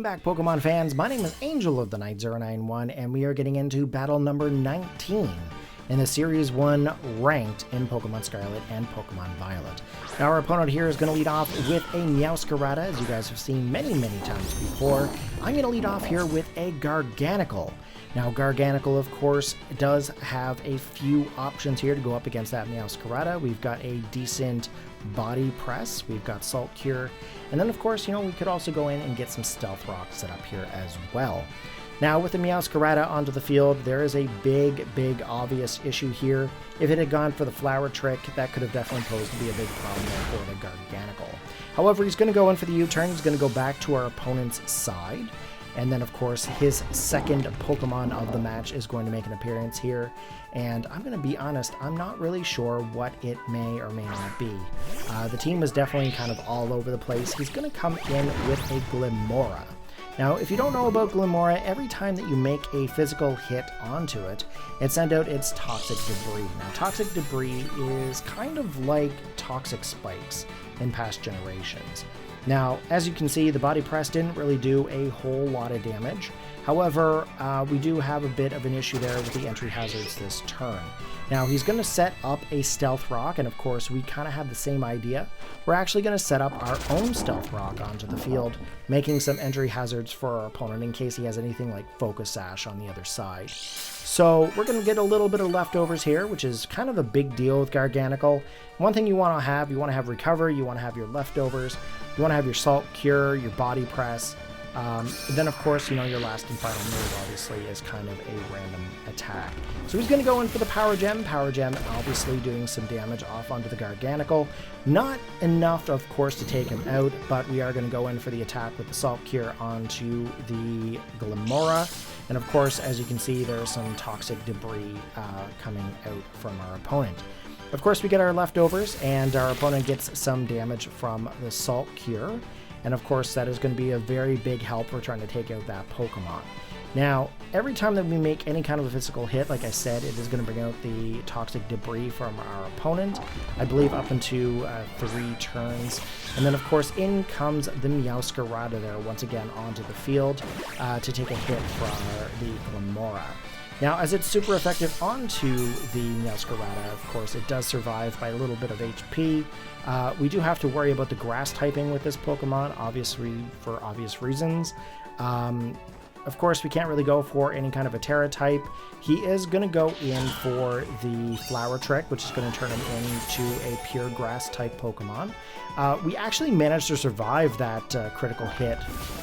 Welcome back, Pokemon fans. My name is Angel of the Night 091, and we are getting into battle number 19 in the Series 1 ranked in Pokemon Scarlet and Pokemon Violet. Now, our opponent here is going to lead off with a Meowscarada, as you guys have seen many times before. I'm going to lead off here with a Garganacl. Now, Garganacl, of course, does have a few options here to go up against that Meowscarada. We've got a decent body press, we've got Salt Cure, and then, of course, we could also go in and get some Stealth Rock set up here as well. Now, with the Meowscarada onto the field, there is a big obvious issue here. If it had gone for the Flower Trick, that could have definitely posed to be a big problem there for the Garganacl. However, he's going to go in for the U-turn. He's going to go back to our opponent's side. And then, of course, his second Pokemon of the match is going to make an appearance here. And I'm going to be honest, I'm not really sure what it may or may not be. The team is definitely kind of all over the place. He's going to come in with a Glimmora. Now, if you don't know about Glimmora, every time that you make a physical hit onto it, it sends out its Toxic Debris. Now, Toxic Debris is kind of like Toxic Spikes in past generations. Now, as you can see, the Body Press didn't really do a whole lot of damage. However, we do have a bit of an issue there with the entry hazards this turn. Now, he's going to set up a Stealth Rock, and of course, we kind of have the same idea. We're actually going to set up our own Stealth Rock onto the field, making some entry hazards for our opponent in case he has anything like Focus Sash on the other side. So we're going to get a little bit of leftovers here, which is kind of a big deal with Garganacl. One thing you want to have Recover, you want to have your leftovers, you want to have your Salt Cure, your Body Press. Then, of course, your last and final move, obviously, is kind of a random attack. So he's going to go in for the Power Gem. Power Gem, obviously, doing some damage off onto the Garganacl. Not enough, of course, to take him out, but we are going to go in for the attack with the Salt Cure onto the Glimmora. And, of course, as you can see, there's some Toxic Debris coming out from our opponent. Of course, we get our leftovers, and our opponent gets some damage from the Salt Cure. And of course, that is going to be a very big help for trying to take out that Pokemon. Now, every time that we make any kind of a physical hit, like I said, it is going to bring out the Toxic Debris from our opponent, I believe up into 3 turns. And then, of course, in comes the Meowscarada there once again onto the field to take a hit from the Glimmora. Now, as it's super effective onto the Meowscarada, of course, it does survive by a little bit of HP. We do have to worry about the grass typing with this Pokemon, obviously for obvious reasons. Of course, we can't really go for any kind of a Terra type. He is going to go in for the Flower Trick, which is going to turn him into a pure grass type Pokemon. We actually managed to survive that critical hit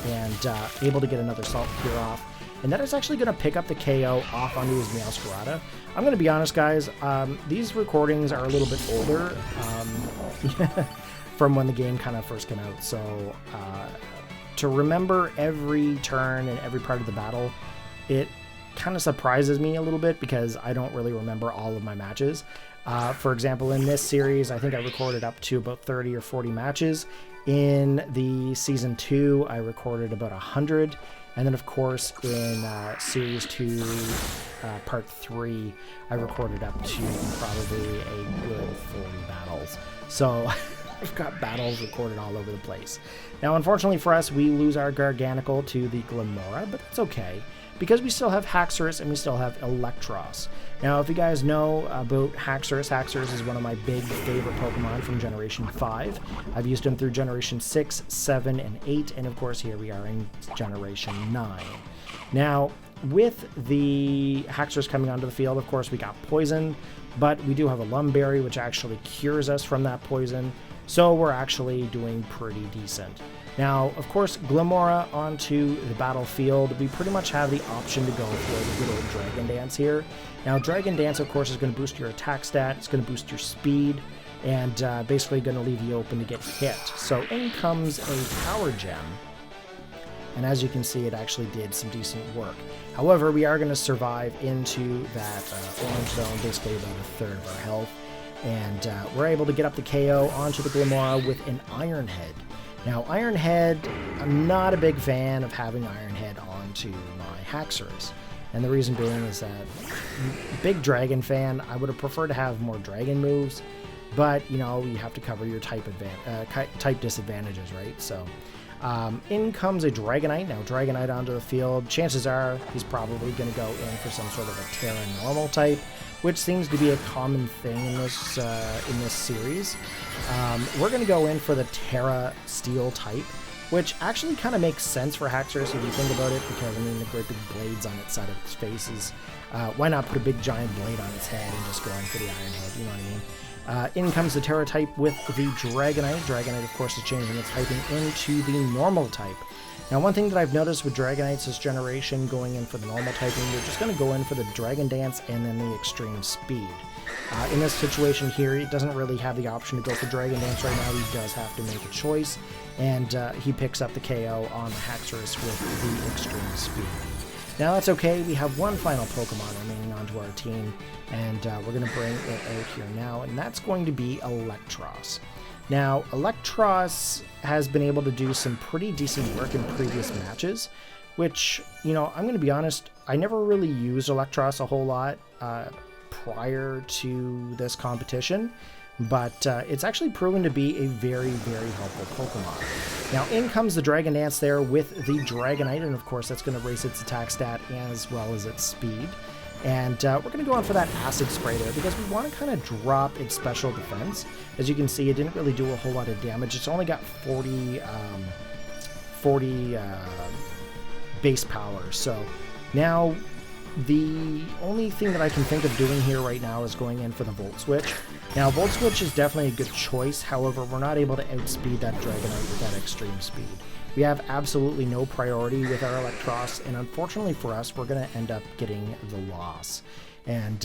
and able to get another Salt Cure off. And that is actually going to pick up the KO off onto his Meowscarada. I'm going to be honest, guys, these recordings are a little bit older from when the game kind of first came out. So to remember every turn and every part of the battle, it kind of surprises me a little bit because I don't really remember all of my matches. For example, in this series, I think I recorded up to about 30 or 40 matches. In the Season 2, I recorded about 100. And then, of course, in Series 2, Part 3, I recorded up to probably a good 40 battles. So I've got battles recorded all over the place. Now, unfortunately for us, we lose our Garganacl to the Glimmora, but that's okay, because we still have Haxorus and we still have Electros. Now, if you guys know about Haxorus, Haxorus is one of my big favorite Pokemon from Generation 5. I've used him through Generation 6, 7, and 8, and of course here we are in Generation 9. Now, with the Haxorus coming onto the field, of course we got Poison, but we do have a Lumberry, which actually cures us from that poison, so we're actually doing pretty decent. Now, of course, Glimmora onto the battlefield, we pretty much have the option to go for the good old Dragon Dance here. Now, Dragon Dance, of course, is going to boost your attack stat, it's going to boost your speed, and basically going to leave you open to get hit. So in comes a Power Gem, and as you can see, it actually did some decent work. However, we are going to survive into that orange zone, basically about a third of our health, and we're able to get up the KO onto the Glimmora with an Iron Head. Now, Iron Head, I'm not a big fan of having Iron Head onto my Haxorus. And the reason being is that, big Dragon fan, I would have preferred to have more Dragon moves. But, you have to cover your type disadvantages, right? So, In comes a Dragonite. Now, Dragonite onto the field. Chances are he's probably going to go in for some sort of a Terra normal type, which seems to be a common thing in this series. We're going to go in for the Terra Steel type, which actually kind of makes sense for Haxorus if you think about it, because, I mean, the great big blades on its side of its face is... why not put a big giant blade on its head and just go in for the Iron Head, you know what I mean? In comes the Terra type with the Dragonite. Dragonite, of course, is changing its typing into the normal type. Now, one thing that I've noticed with Dragonites this generation going in for the normal typing, they're just going to go in for the Dragon Dance and then the Extreme Speed. In this situation here, he doesn't really have the option to go for Dragon Dance right now. He does have to make a choice, and he picks up the KO on the Haxorus with the Extreme Speed. Now, that's okay. We have one final Pokemon remaining onto our team, and we're going to bring it out here now, and that's going to be Electros. Now, Electros has been able to do some pretty decent work in previous matches, which, you know, I'm going to be honest, I never really used Electros a whole lot prior to this competition, but it's actually proven to be a very, very helpful Pokemon. Now, in comes the Dragon Dance there with the Dragonite, and of course that's going to raise its attack stat as well as its speed. And we're going to go on for that Acid Spray there because we want to kind of drop its special defense. As you can see, it didn't really do a whole lot of damage. It's only got 40 base power. So now the only thing that I can think of doing here right now is going in for the Volt Switch. Now, Volt Switch is definitely a good choice. However, we're not able to outspeed that Dragonite with that Extreme Speed. We have absolutely no priority with our Electros, and unfortunately for us, we're going to end up getting the loss. And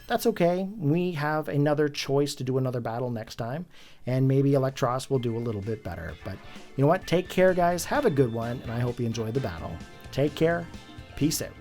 that's okay. We have another choice to do another battle next time, and maybe Electros will do a little bit better. But you know what? Take care, guys. Have a good one, and I hope you enjoyed the battle. Take care. Peace out.